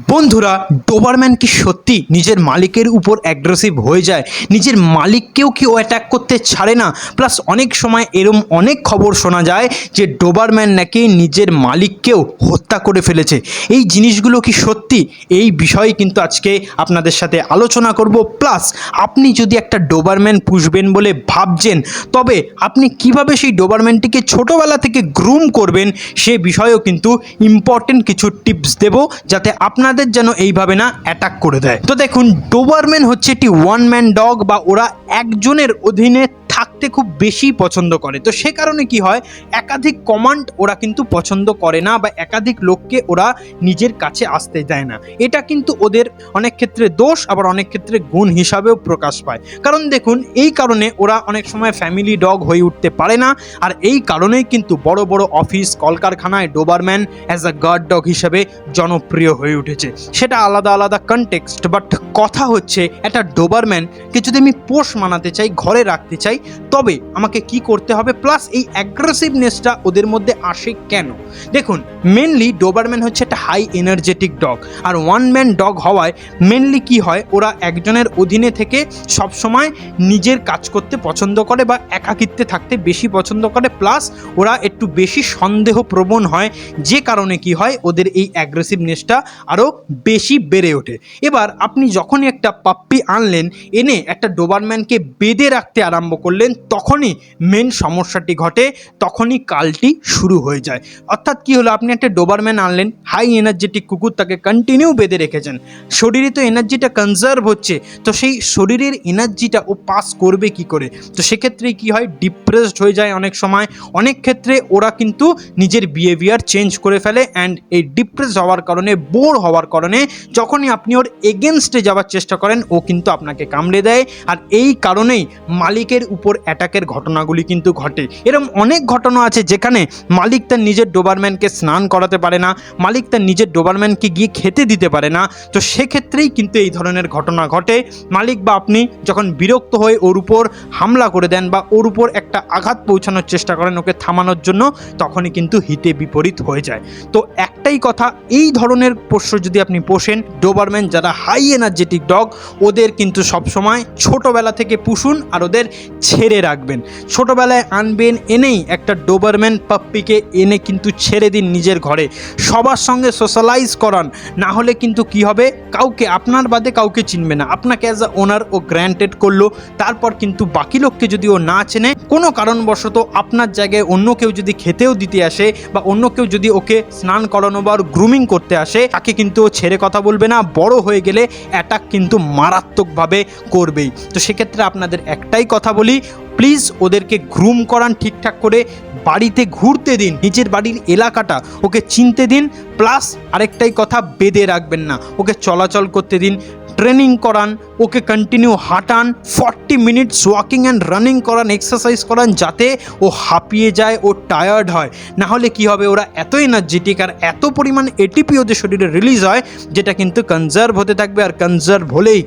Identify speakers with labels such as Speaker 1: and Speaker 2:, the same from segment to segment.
Speaker 1: বন্ধুরা, ডোবারম্যান কি সত্যি নিজের মালিকের উপর অ্যাগ্রেসিভ হয়ে যায়? নিজের মালিককেও কি ও অ্যাটাক করতে ছাড়ে না? প্লাস অনেক সময় এরম অনেক খবর শোনা যায় যে ডোবারম্যান নাকি নিজের মালিককেও হত্যা করে ফেলেছে। এই জিনিসগুলো কি সত্যি? এই বিষয়ে কিন্তু আজকে আপনাদের সাথে আলোচনা করব। প্লাস আপনি যদি একটা ডোবারম্যান পুষবেন বলে ভাবছেন, তবে আপনি কিভাবে সেই ডোবারম্যানটিকে ছোটোবেলা থেকে গ্রুম করবেন সে বিষয়েও কিন্তু ইম্পর্টেন্ট কিছু টিপস দেব, যাতে আপনাদের যেন এইভাবে না অ্যাটাক করে দেয়। তো দেখুন, ডোবারম্যান হচ্ছে একটি ওয়ান ম্যান ডগ, বা ওরা একজনের অধীনে থাকতে খুব বেশি পছন্দ করে। তো সে কারণে কি হয়, একাধিক কমান্ড ওরা কিন্তু পছন্দ করে না, বা একাধিক লোককে ওরা নিজের কাছে আসতে দেয় না। এটা কিন্তু ওদের অনেক ক্ষেত্রে দোষ, আবার অনেক ক্ষেত্রে গুণ হিসাবেও প্রকাশ পায়। কারণ দেখুন, এই কারণে ওরা অনেক সময় ফ্যামিলি ডগ হয়ে উঠতে পারে না। আর এই কারণেই কিন্তু বড় বড় অফিস কলকারখানায় Doberman as a guard dog হিসেবে জনপ্রিয় হয়ে উঠেছে। সেটা আলাদা আলাদা কনটেক্সট, বাট কথা হচ্ছে একটা ডোবারম্যানকে যদি আমি পোষ মানাতে চাই, ঘরে রাখতে চাই, তবে আমাকে কি করতে হবে, প্লাস এই অ্যাগ্রেসিভনেসটা ওদের মধ্যে আসে কেন? দেখুন, মেনলি ডোবারম্যান হচ্ছে একটা হাই এনার্জেটিক ডগ, আর ওয়ান ম্যান ডগ হওয়ায় মেনলি কি হয়, ওরা একজনের অধীনে থেকে সবসময় নিজের কাজ করতে পছন্দ করে, বা একাকিত্বে থাকতে বেশি পছন্দ করে। প্লাস ওরা একটু বেশি সন্দেহপ্রবণ হয়, যে কারণে কি হয়, ওদের এই অ্যাগ্রেসিভনেসটা আরও বেশি বেড়ে ওঠে। এবার আপনি যখনই একটা পাপ্পি আনলেন, এনে একটা ডোবারম্যানকে বেঁধে রাখতে আরম্ভ করলেন, তখনই মেন সমস্যাটি ঘটে, তখনই কালটি শুরু হয়ে যায়। অর্থাৎ কি হলো, আপনি একটা ডোবারম্যান আনলেন, হাই এনার্জেটিক কুকুর, তাকে কন্টিনিউ বেঁধে রেখেছেন। শরীরে তো এনার্জিটা কনজার্ভ হচ্ছে, তো সেই শরীরের এনার্জিটা ও পাস করবে কি করে? তো সেক্ষেত্রে কি হয়, ডিপ্রেসড হয়ে যায় অনেক সময়। অনেক ক্ষেত্রে ওরা কিন্তু নিজের বিহেভিয়ার চেঞ্জ করে ফেলে, অ্যান্ড এই ডিপ্রেস হওয়ার কারণে, বোর হওয়ার কারণে যখনই আপনি ওর এগেনস্টে যাওয়ার চেষ্টা করেন, ও কিন্তু আপনাকে কামড়ে দেয়। আর এই কারণেই মালিকের উপর অ্যাটাকের ঘটনাগুলি কিন্তু ঘটে। এরকম অনেক ঘটনা আছে যেখানে মালিক তার নিজের ডোবারম্যানকে স্নান করাতে পারে না, মালিক তার নিজের ডোবারম্যানকে গিয়ে খেতে দিতে পারে না। তো সেক্ষেত্রেই কিন্তু এই ধরনের ঘটনা ঘটে। মালিক বা আপনি যখন বিরক্ত হয়ে ওর উপর হামলা করে দেন, বা ওর উপর একটা আঘাত পৌঁছানোর চেষ্টা করেন ওকে থামানোর জন্য, তখনই কিন্তু হিতে বিপরীত হয়ে যায়। তো একটাই কথা, এই ধরনের পোষ্য যদি আপনি পোষেন, ডোবারম্যান যারা হাই এনার্জেটিক ডগ, ওদের কিন্তু সবসময় ছোটোবেলা থেকে পুষুন, আর ওদের ছেড়ে রাখবেন। ছোটোবেলায় আনবেন, এনেই একটা ডোবারম্যান পাপ্পিকে এনে কিন্তু ছেড়ে দিন নিজের ঘরে, সবার সঙ্গে সোশ্যালাইজ করান। না হলে কিন্তু কি হবে, কাউকে, আপনার বাদে কাউকে চিনবে না। আপনাকে as a owner O granted করলো, তারপর কিন্তু বাকি লোককে যদি ও না চেনে, কোনো কারণবশত আপনার জায়গায় অন্য কেউ যদি খেতেও দিতে আসে, বা অন্য কেউ যদি ওকে স্নান করানো বা গ্রুমিং করতে আসে, তাকে কিন্তু ও ছেড়ে কথা বলবে না। বড় হয়ে গেলে অ্যাটাক কিন্তু মারাত্মকভাবে করবেই। তো সেক্ষেত্রে আপনাদের একটাই কথা বলি, প্লিজ ওদেরকে গ্রুম করান ঠিকঠাক করে, বাড়িতে ঘুরতে দিন, নিজের বাড়ির এলাকাটা ওকে চিনতে দিন। প্লাস আরেকটাই কথা, বেঁধে রাখবেন না, ওকে চলাচল করতে দিন, ট্রেনিং করান, ওকে কন্টিনিউ হাঁটান, 40 মিনিটস ওয়াকিং অ্যান্ড রানিং করান, এক্সারসাইজ করান, যাতে ও হাঁপিয়ে যায়, ও টায়ার্ড হয়। না হলে কি হবে, ওরা এত এনার্জেটিক আর এত পরিমাণ এটিপি ওদের শরীরে রিলিজ হয়, যেটা কিন্তু কনজার্ভ হতে থাকবে। আর কনজার্ভ হলেই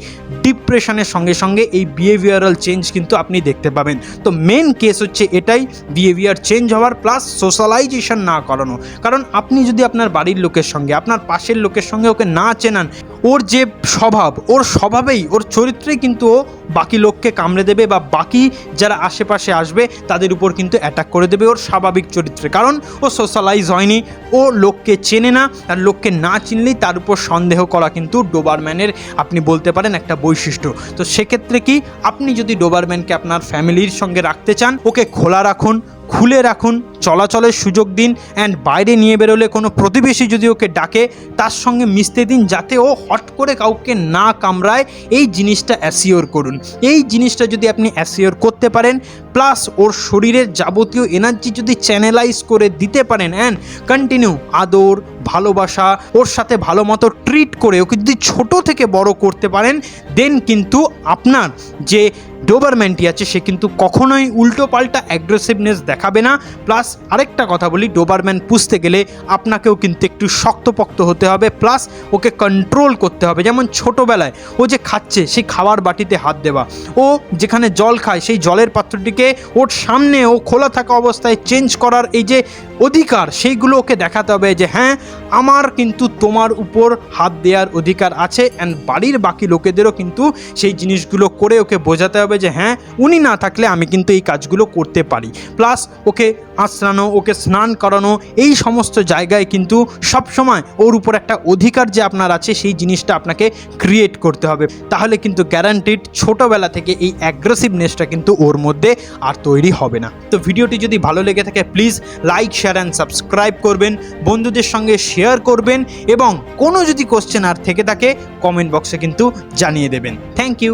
Speaker 1: ডিপ্রেশনের সঙ্গে সঙ্গে এই বিহেভিয়ারাল চেঞ্জ কিন্তু আপনি দেখতে পাবেন। তো মেন কেস হচ্ছে এটাই, বিহেভিয়ার চেঞ্জ হওয়ার, প্লাস সোশ্যালাইজেশন না করানো। কারণ আপনি যদি আপনার বাড়ির লোকের সঙ্গে, আপনার পাশের লোকের সঙ্গে ওকে না চেনান, ওর যে স্বভাব, ওর স্বভাবেই, ওর চরিত্রেই কিন্তু ও বাকি লোককে কামড়ে দেবে, বা বাকি যারা আশেপাশে আসবে তাদের উপর কিন্তু অ্যাটাক করে দেবে ওর স্বাভাবিক চরিত্রে। কারণ ও সোশ্যালাইজ হয়নি, ও লোককে চেনে না। আর লোককে না চিনলেই তার উপর সন্দেহ করা কিন্তু ডোবারম্যানের, আপনি বলতে পারেন, একটা বৈশিষ্ট্য। তো সেক্ষেত্রে কি, আপনি যদি ডোবারম্যানকে আপনার ফ্যামিলির সঙ্গে রাখতে চান, ওকে খোলা রাখুন, খুলে রাখুন, চলাচলের সুযোগ দিন, অ্যান্ড বাইরে নিয়ে বেরোলে কোনো প্রতিবেশী যদি ওকে ডাকে, তার সঙ্গে মিশতে দিন, যাতে ও হট করে কাউকে না কামড়ায়। এই জিনিসটা অ্যাসিওর করুন। এই জিনিসটা যদি আপনি অ্যাসিওর করতে পারেন, প্লাস ওর শরীরের যাবতীয় এনার্জি যদি চ্যানেলাইজ করে দিতে পারেন, অ্যান্ড কন্টিনিউ আদর, ভালোবাসা, ওর সাথে ভালো মতো ট্রিট করে ওকে যদি ছোটো থেকে বড় করতে পারেন, দেন কিন্তু আপনার যে ডোবারম্যানটি আছে সে কিন্তু কখনোই উল্টো পাল্টা অ্যাগ্রেসিভনেস দেখাবে না। প্লাস আরেকটা কথা বলি, ডোবারম্যান পুষতে গেলে আপনাকেও কিন্তু একটু শক্তপোক্ত হতে হবে, প্লাস ওকে কন্ট্রোল করতে হবে। যেমন ছোটোবেলায় ও যে খাচ্ছে, সেই খাওয়ার বাটিতে হাত দেওয়া, ও যেখানে জল খায় সেই জলের পাত্রটিকে ওর সামনে ও খোলা থাকা অবস্থায় চেঞ্জ করার, এই যে অধিকার সেইগুলো ওকে দেখাতে হবে যে হ্যাঁ আমার কিন্তু তোমার উপর হাত দেওয়ার অধিকার আছে, অ্যান্ড বাড়ির বাকি লোকেদেরও কিন্তু সেই জিনিসগুলো করে ওকে বোঝাতে হবে যে হ্যাঁ উনি না থাকলে আমি কিন্তু এই কাজগুলো করতে পারি। প্লাস ওকে আঁচড়ানো, ওকে স্নান করানো, এই সমস্ত জায়গায় কিন্তু সবসময় ওর উপর একটা অধিকার যে আপনার আছে সেই জিনিসটা আপনাকে ক্রিয়েট করতে হবে। তাহলে কিন্তু গ্যারান্টিড ছোটোবেলা থেকে এই অ্যাগ্রেসিভনেসটা কিন্তু ওর মধ্যে আর তৈরি হবে না। তো ভিডিওটি যদি ভালো লেগে থাকে please like, share and subscribe করবেন, বন্ধুদের সঙ্গে শেয়ার করবেন, এবং কোনো যদি কোশ্চেন আর থেকে থাকে কমেন্ট বক্সে কিন্তু জানিয়ে দেবেন। Thank you.